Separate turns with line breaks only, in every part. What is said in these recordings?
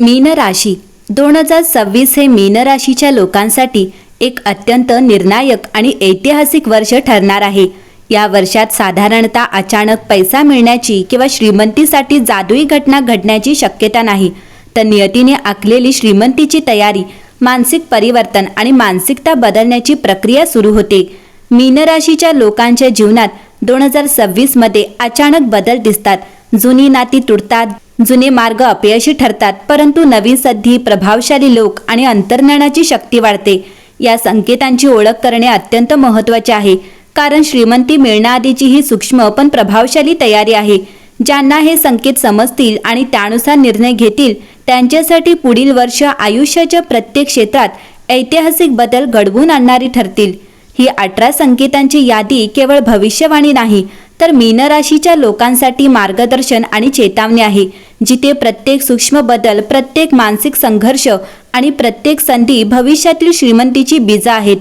मीन राशी 2026 हे मीन राशीच्या लोकांसाठी एक अत्यंत निर्णायक आणि ऐतिहासिक वर्ष ठरणार आहे। या वर्षात साधारणतः अचानक पैसा मिळण्याची किंवा श्रीमंतीसाठी जादुई घटना घडण्याची शक्यता नाही, तर नियतीने आखलेली श्रीमंतीची तयारी, मानसिक परिवर्तन आणि मानसिकता बदलण्याची प्रक्रिया सुरू होते। मीन राशीच्या लोकांच्या जीवनात 2026 मध्ये अचानक बदल दिसतात। जुनी नाती तुटतात, जुने मार्ग अपयशी ठरतात, परंतु नवीन संधी, प्रभावशाली लोक आणि अंतर्ज्ञानाची शक्ती वाढते। या संकेतांची ओळख करणे अत्यंत महत्त्वाचे आहे, कारण श्रीमंती मिळण्याआधीची ही सूक्ष्म पण प्रभावशाली तयारी आहे। ज्यांना हे संकेत समजतील आणि त्यानुसार निर्णय घेतील, त्यांच्यासाठी पुढील वर्ष आयुष्याच्या प्रत्येक क्षेत्रात ऐतिहासिक बदल घडवून आणणारी ठरतील। ही 18 संकेतांची यादी केवळ भविष्यवाणी नाही, तर मीन राशीच्या लोकांसाठी मार्गदर्शन आणि चेतावणी आहे, जिथे प्रत्येक सूक्ष्म बदल, प्रत्येक मानसिक संघर्ष आणि प्रत्येक संधी भविष्यातील श्रीमंतीची बीज आहेत।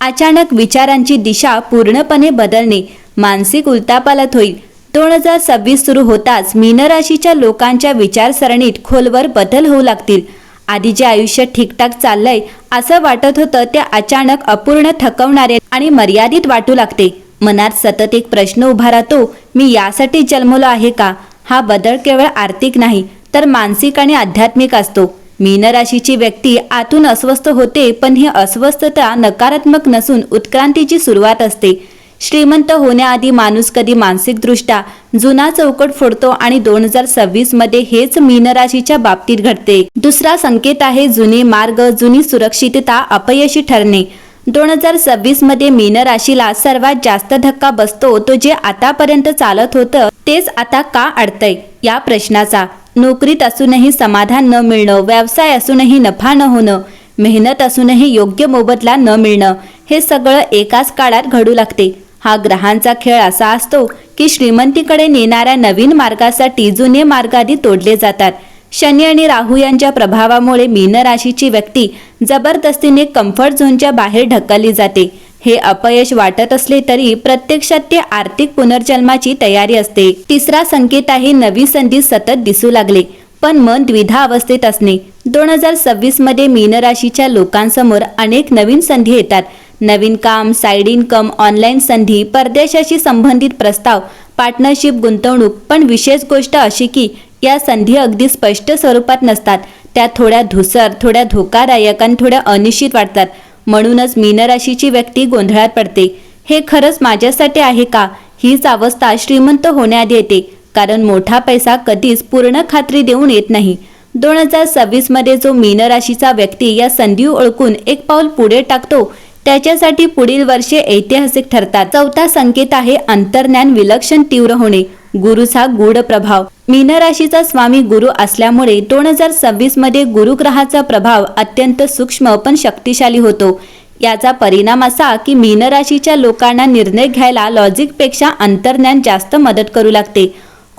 अचानक विचारांची दिशा पूर्णपणे बदलणे, मानसिक उलथापालथ होईल। 2026 सुरू होताच मीन राशीच्या लोकांच्या विचारसरणीत खोलवर बदल होऊ लागतील। आधी जे आयुष्य ठीकठाक चाललंय असं वाटत होतं, ते अचानक अपूर्ण, थकवणारे आणि मर्यादित वाटू लागते। मनात सतत एक प्रश्न उभा राहतो, मी यासाठी जन्मलो आहे का? हा बदल केवळ आर्थिक नाही, तर मानसिक आणि आध्यात्मिक असतो। मीन राशीची व्यक्ती आतून अस्वस्थ होते, पण ही अस्वस्थता नकारात्मक नसून उत्क्रांतीची सुरुवात असते। श्रीमंत होण्याआधी माणूस कधी मानसिकदृष्ट्या जुना चौकट फोडतो, आणि 2026 मध्ये हेच मीन राशीच्या बाबतीत घडते। दुसरा संकेत आहे जुने मार्ग, जुनी सुरक्षितता अपयशी ठरणे। 2026 मध्ये मीन राशीला सर्वात जास्त धक्का बसतो तो जे आतापर्यंत चालत होतं तेच आता का अडतंय या प्रश्नाचा। नोकरीत असूनही समाधान न मिळणं, व्यवसाय असूनही नफा न होणं, मेहनत असूनही योग्य मोबदला न मिळणं, हे सगळं एकाच काळात घडू लागते। हा ग्रहांचा खेळ असा असतो की श्रीमंतीकडे नेणाऱ्या नवीन मार्गासाठी जुने मार्ग आधी तोडले जातात। शनी आणि राहू यांच्या प्रभावामुळे मीन राशीची व्यक्ती जबरदस्तीने कम्फर्ट झोनच्या बाहेर ढकलली जाते। हे अपयश वाटत असले तरी प्रत्यक्षात ते आर्थिक पुनर्जन्माची तयारी असते। तिसरा संकेत आहे नवी संधी सतत दिसू लागले, पण मन द्विधा अवस्थेत असणे। 2026 मध्ये मीन राशीच्या लोकांसमोर अनेक नवीन संधी येतात। नवीन काम, साइड इन्कम, ऑनलाईन संधी, परदेशाशी संबंधित प्रस्ताव, पार्टनरशिप, गुंतवणूक। पण विशेष गोष्ट अशी की या संधी अगदी स्पष्ट स्वरूपात नसतात। त्या थोड्या धूसर, थोड्या धोकादायक आणि थोड्या अनिश्चित वाटतात। म्हणूनच मीन राशीची व्यक्ती गोंधळात पडते। हे खरंच माझ्यासाठी आहे का? हीच अवस्था श्रीमंत होण्याआधी येते, कारण मोठा पैसा कधीच पूर्ण खात्री देऊन येत नाही। 2026 मध्ये जो मीन राशीचा व्यक्ती या संधी ओळखून एक पाऊल पुढे टाकतो, त्याच्यासाठी पुढील वर्षे ऐतिहासिक ठरतात। चौथा संकेत आहे अंतर्ज्ञान विलक्षण तीव्र होणे, गुरुचा गूढ प्रभाव। मीन राशीचा स्वामी गुरु असल्यामुळे 2026 मध्ये गुरुग्रहाचा प्रभाव अत्यंत सूक्ष्म पण शक्तिशाली होतो। याचा परिणाम असा की मीन राशीच्या लोकांना निर्णय घ्यायला लॉजिकपेक्षा अंतर्ज्ञान जास्त मदत करू लागते।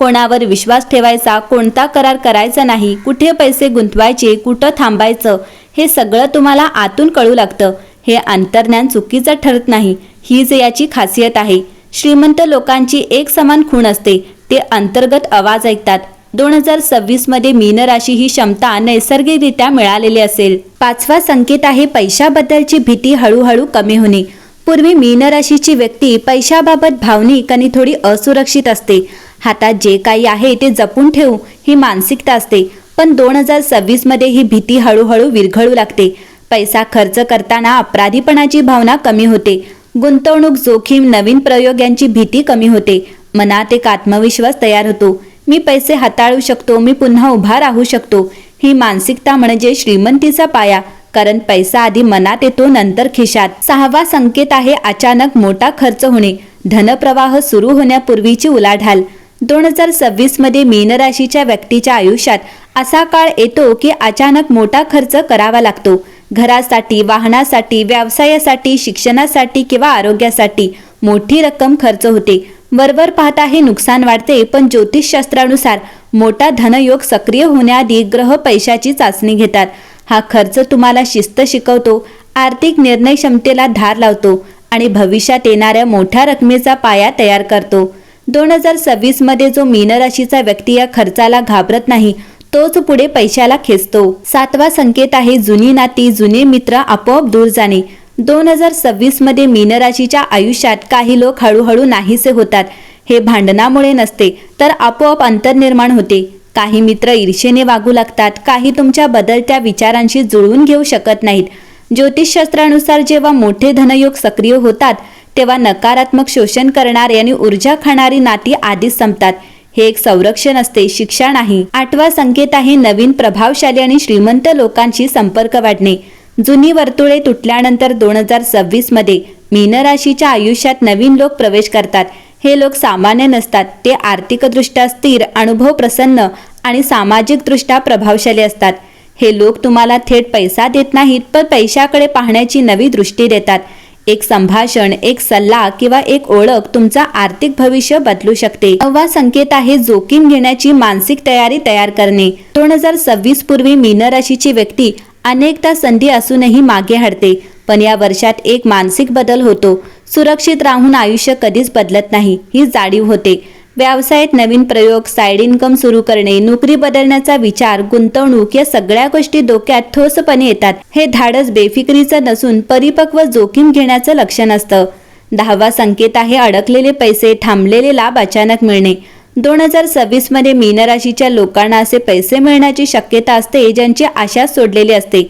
कोणावर विश्वास ठेवायचा, कोणता करार करायचा नाही, कुठे पैसे गुंतवायचे, कुठं थांबायचं, हे सगळं तुम्हाला आतून कळू लागतं। हे अंतर्ज्ञान चुकीचं ठरत नाही, हीच याची खासियत आहे। श्रीमंत लोकांची एक समान खूण असते, ते अंतर्गत आवाज ऐकतात। 2026 मध्ये मीन राशी ही क्षमता नैसर्गिकरित्या मिळालेली असेल। पाचवा संकेत आहे पैशाबद्दलची भीती हळूहळू कमी होणे। पूर्वी मीन राशीची व्यक्ती पैशाबाबत भावनिक आणि थोडी असुरक्षित असते। हातात जे काही आहे ते जपून ठेवू ही मानसिकता असते, पण 2026 मध्ये ही भीती हळूहळू विरघळू लागते। पैसा खर्च करताना अपराधीपणाची भावना कमी होते, गुंतवणूक, जोखीम, नवीन प्रयोग यांची भीती कमी होते। मनात एक आत्मविश्वास तयार होतो, मी पैसे हाताळू शकतो, मी पुन्हा उभा राहू शकतो। ही मानसिकता म्हणजे श्रीमंतीचा पाया, कारण पैसा आधी मनात येतो, नंतर खिशात। सहावा संकेत आहे अचानक मोठा खर्च होणे, धनप्रवाह सुरू होण्यापूर्वीची उलाढाल। 2026 मध्ये मीन राशीच्या व्यक्तीच्या आयुष्यात असा काळ येतो की अचानक मोठा खर्च करावा लागतो। घरासाठी, वाहनासाठी, व्यवसायासाठी, शिक्षणासाठी किंवा आरोग्यासाठी मोठी रक्कम खर्च होते। वरवर पाहता हे नुकसान वाढते, पण ज्योतिषशास्त्रानुसार मोठा धनयोग सक्रिय होण्याआधी ग्रह पैशाची चाचणी घेतात। हा खर्च तुम्हाला शिस्त शिकवतो, आर्थिक निर्णय क्षमतेला धार लावतो आणि भविष्यात येणाऱ्या मोठ्या रकमेचा पाया तयार करतो। 2026 मध्ये जो मीन राशीचा व्यक्ती या खर्चाला घाबरत नाही, तोच पुढे पैशाला खेचतो. 7वा संकेत आहे जुनी नाती, जुने मित्र आपोआप दूर जाणे. 2026 मध्ये मीन राशीच्या आयुष्यात काही लोक हळूहळू नाहीसे होतात. हे भांडणामुळे नसते तर आपोआप अंतर निर्माण होते. काही मित्र ईर्षेने वागू लागतात, काही तुमच्या बदलत्या विचारांशी जुळवून घेऊ शकत नाहीत. ज्योतिषशास्त्रानुसार जेव्हा मोठे धनयोग सक्रिय होतात तेव्हा नकारात्मक शोषण करणारी आणि ऊर्जा खाणारी नाती आधीच संपतात. हे एक संरक्षण असते, शिक्षा नाही. 8वा संकेत आहे नवीन प्रभावशाली आणि श्रीमंत लोकांशी संपर्क वाढणे. जुनी वर्तुळे तुटल्यानंतर 2026 मध्ये मीन राशीच्या आयुष्यात नवीन लोक प्रवेश करतात. हे लोक सामान्य नसतात. ते आर्थिकदृष्ट्या स्थिर, अनुभव प्रसन्न आणि सामाजिकदृष्ट्या प्रभावशाली असतात. हे लोक तुम्हाला थेट पैसा देत नाहीत, पण पैशाकडे पाहण्याची नवी दृष्टी देतात. एक संभाषण, एक सल्ला किंवा एक ओळख तुमचा आर्थिक भविष्य बदलू शकते. 9वा संकेत आहे जोखीम घेण्याची मानसिक तयारी तयार करणे. 2026 पूर्वी मीन राशीची व्यक्ती अनेकदा संधी असूनही मागे हटते, पण या वर्षात एक मानसिक बदल होतो. सुरक्षित राहून आयुष्य कधीच बदलत नाही ही जाणीव होते. व्यवसायात नवीन प्रयोग, साइड इन्कम सुरू करणे, नोकरी बदलण्याचा विचार, गुंतवणूक या सगळ्या गोष्टी डोक्यात ठोसपणे येतात. हे धाडस बेफिक्रीचं नसून परिपक्व जोखीम घेण्याचं लक्षण असतं. 10वा संकेत आहे अडकलेले पैसे, थांबलेले लाभ अचानक मिळणे. 2026 मध्ये मीन राशीच्या लोकांना असे पैसे मिळण्याची शक्यता असते ज्यांची आशा सोडलेली असते.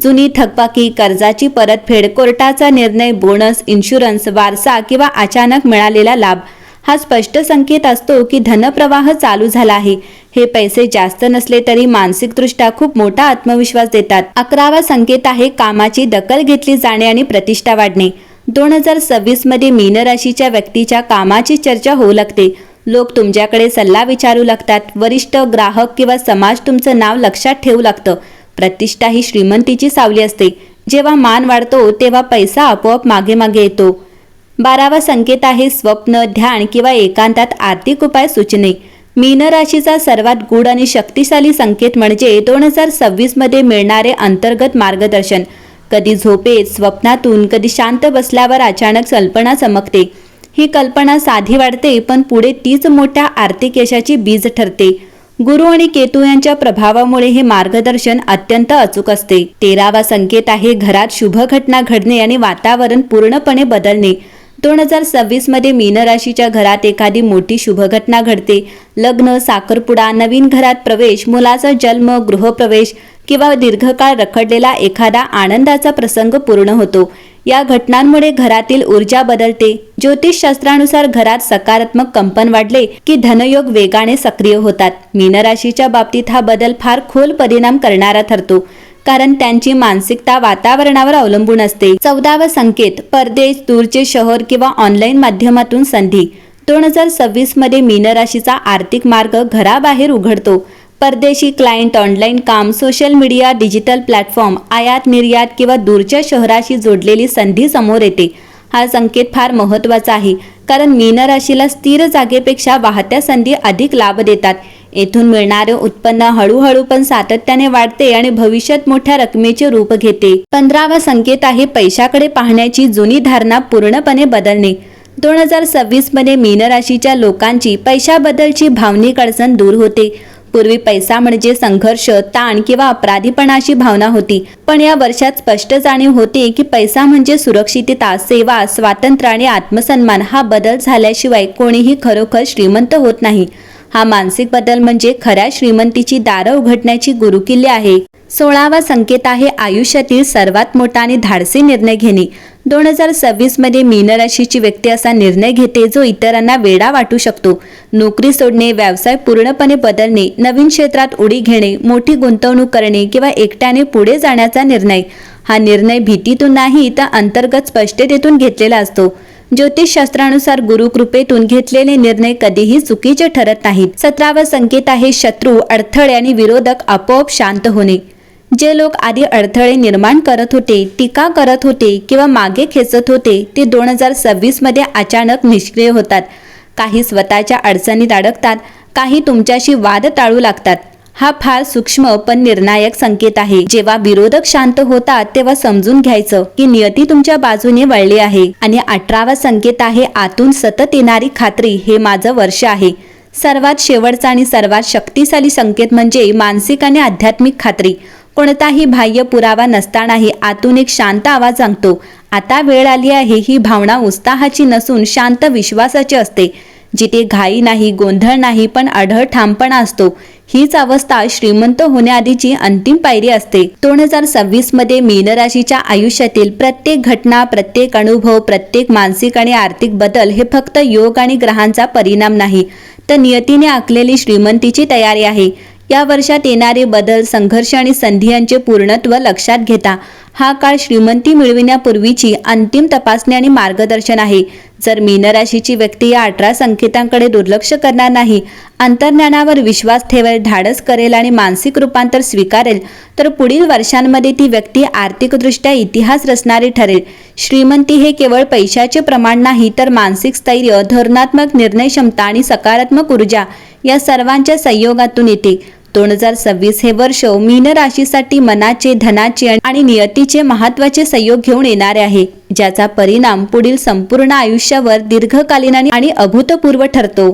जुनी थकबाकी, कर्जाची परतफेड, कोर्टाचा निर्णय, बोनस, इन्शुरन्स, वारसा किंवा अचानक मिळालेला लाभ हा स्पष्ट संकेत असतो की धनप्रवाह चालू झाला आहे. हे पैसे जास्त नसले तरी मानसिकदृष्ट्या खूप मोठा आत्मविश्वास देतात. 11वा संकेत आहे कामाची दखल घेतली जाणे आणि प्रतिष्ठा वाढणे. 2026 मध्ये मीन राशीच्या व्यक्तीच्या कामाची चर्चा होऊ लागते. लोक तुमच्याकडे सल्ला विचारू लागतात. वरिष्ठ, ग्राहक किंवा समाज तुमचं नाव लक्षात ठेवू लागतं. प्रतिष्ठा ही श्रीमंतीची सावली असते. जेव्हा मान वाढतो तेव्हा पैसा आपोआप मागे मागे येतो. 12वा संकेत आहे स्वप्न, ध्यान किंवा एकांतात आर्थिक उपाय सुचणे. मीन राशीचा सर्वात गूढ आणि शक्तिशाली संकेत म्हणजे 2026 मध्ये मिळणारे अंतर्गत मार्गदर्शन. कधी झोपेत, स्वप्नातून, कधी शांत बसल्यावर अचानक कल्पना चमकते. ही कल्पना साधी वाटते पण पुढे तीच मोठ्या आर्थिक यशाची बीज ठरते. गुरु आणि केतू यांच्या प्रभावामुळे हे मार्गदर्शन अत्यंत अचूक असते. 13वा संकेत आहे घरात शुभ घटना घडणे आणि वातावरण पूर्णपणे बदलणे. 2026 मध्ये मीन राशीच्या घरात एखादी मोठी शुभ घटना घडते. लग्न, साखरपुडा, नवीन घरात प्रवेश, मुलाचा जन्म, गृहप्रवेश किंवा दीर्घकाळ रखडलेला एखादा आनंदाचा प्रसंग पूर्ण होतो. या घटनांमुळे घरातील ऊर्जा बदलते. ज्योतिषशास्त्रानुसार घरात सकारात्मक कंपन वाढले की धनयोग वेगाने सक्रिय होतात. मीन राशीच्या बाबतीत हा बदल फार खोल परिणाम करणारा ठरतो, कारण त्यांची मानसिकता वातावरणावर अवलंबून असते. 14वा संकेत परदेश, दूरचे शहर किंवा ऑनलाईन माध्यमातून संधी. 2026 मध्ये मीन राशीचा आर्थिक मार्ग घराबाहेर उघडतो. परदेशी क्लायंट, ऑनलाईन काम, सोशल मीडिया, डिजिटल प्लॅटफॉर्म, आयात निर्यात किंवा दूरच्या शहराशी जोडलेली संधी समोर येते. हा संकेत फार महत्त्वाचा आहे, कारण मीन राशीला स्थिर जागेपेक्षा वाहत्या संधी अधिक लाभ देतात. येथून मिळणारे उत्पन्न हळूहळू पण सातत्याने वाढते आणि भविष्यात मोठ्या रकमेचे रूप घेते. 15वा संकेत आहे पैशाकडे पाहण्याची जुनी धारणा पूर्णपणे बदलणे. 2026 मध्ये मीन राशीच्या लोकांची पैशाबद्दलची भावनिक अडचण दूर होते. पूर्वी पैसा म्हणजे संघर्ष, ताण किंवा अपराधीपणाची भावना होती, पण या वर्षात स्पष्ट जाणीव होते की पैसा म्हणजे सुरक्षितता, सेवा, स्वातंत्र्य आणि आत्मसन्मान. हा बदल झाल्याशिवाय कोणीही खरोखर श्रीमंत होत नाही. हा मानसिक बदल म्हणजे खऱ्या श्रीमंतीची दारं उघडण्याची गुरुकिल्ली आहे. 16वा संकेत आहे आयुष्यातील सर्वात मोठा आणि धाडसी निर्णय घेणे. 2026 मध्ये मीन राशीची व्यक्ती असा निर्णय घेते जो इतरांना वेडा वाटू शकतो. नोकरी सोडणे, व्यवसाय पूर्णपणे बदलणे, नवीन क्षेत्रात उडी घेणे, मोठी गुंतवणूक करणे किंवा एकट्याने पुढे जाण्याचा निर्णय. हा निर्णय भीतीतून नाही तर अंतर्गत स्पष्टतेतून घेतलेला असतो. ज्योतिषशास्त्रानुसार गुरुकृपेतून घेतलेले निर्णय कधीही चुकीचे ठरत नाहीत. 17वा संकेत आहे शत्रू, अडथळे आणि विरोधक आपोआप शांत होणे. जे लोक आधी अडथळे निर्माण करत होते, टीका करत होते किंवा मागे खेचत होते, ते 2026 मध्ये अचानक निष्क्रिय होतात. काही स्वतःच्या अडचणीत अडकतात, काही तुमच्याशी वाद टाळू लागतात. हा फार सूक्ष्म पण निर्णायक संकेत आहे. जेव्हा विरोधक शांत होतात तेव्हा समजून घ्यायचं की नियती तुमच्या बाजूने वळली आहे. आणि 18वा संकेत आहे आतून सतत येणारी खात्री. हे माझं वर्ष आहे. सर्वात शेवटचा आणि सर्वात शक्तिशाली संकेत म्हणजे मानसिक आणि आध्यात्मिक खात्री. कोणताही बाह्य पुरावा नसतानाही आतून एक शांत आवाज सांगतो, आता वेळ आली आहे. ही भावना उत्साहाची नसून शांत विश्वासाची असते, जिथे घाई नाही, गोंधळ नाही, पण अढळ ठामपणा असतो. हीच अवस्था श्रीमंत होण्याआधीची अंतिम पायरी असते. 2026 मध्ये मीन राशीच्या आयुष्यातील प्रत्येक घटना, प्रत्येक अनुभव, प्रत्येक मानसिक आणि आर्थिक बदल हे फक्त योग आणि ग्रहांचा परिणाम नाही, तर नियतीने आखलेली श्रीमंतीची तयारी आहे. या वर्षात येणारे बदल, संघर्ष आणि संधी यांचे पूर्णत्व लक्षात घेता हा काळ श्रीमंती मिळविण्यापूर्वीची अंतिम तपासणी आणि मार्गदर्शन आहे. जर मीन राशीची व्यक्ती या 18 संकेतांकडे दुर्लक्ष करणार नाही, अंतर्ज्ञानावर विश्वास ठेवेल, धाडस करेल आणि मानसिक रूपांतर स्वीकारेल, तर पुढील वर्षांमध्ये ती व्यक्ती आर्थिकदृष्ट्या इतिहास रचणारी ठरेल. श्रीमंती हे केवळ पैशाचे प्रमाण नाही, तर मानसिक स्थैर्य, धोरणात्मक निर्णय क्षमता आणि सकारात्मक ऊर्जा या सर्वांच्या संयोगातून येते. 2026 हे वर्ष मीन राशीसाठी मनाचे, धनाचे आणि नियतीचे महत्त्वाचे संयोग घेऊन येणारे आहे, ज्याचा परिणाम पुढील संपूर्ण आयुष्यावर दीर्घकालीन आणि अभूतपूर्व ठरतो.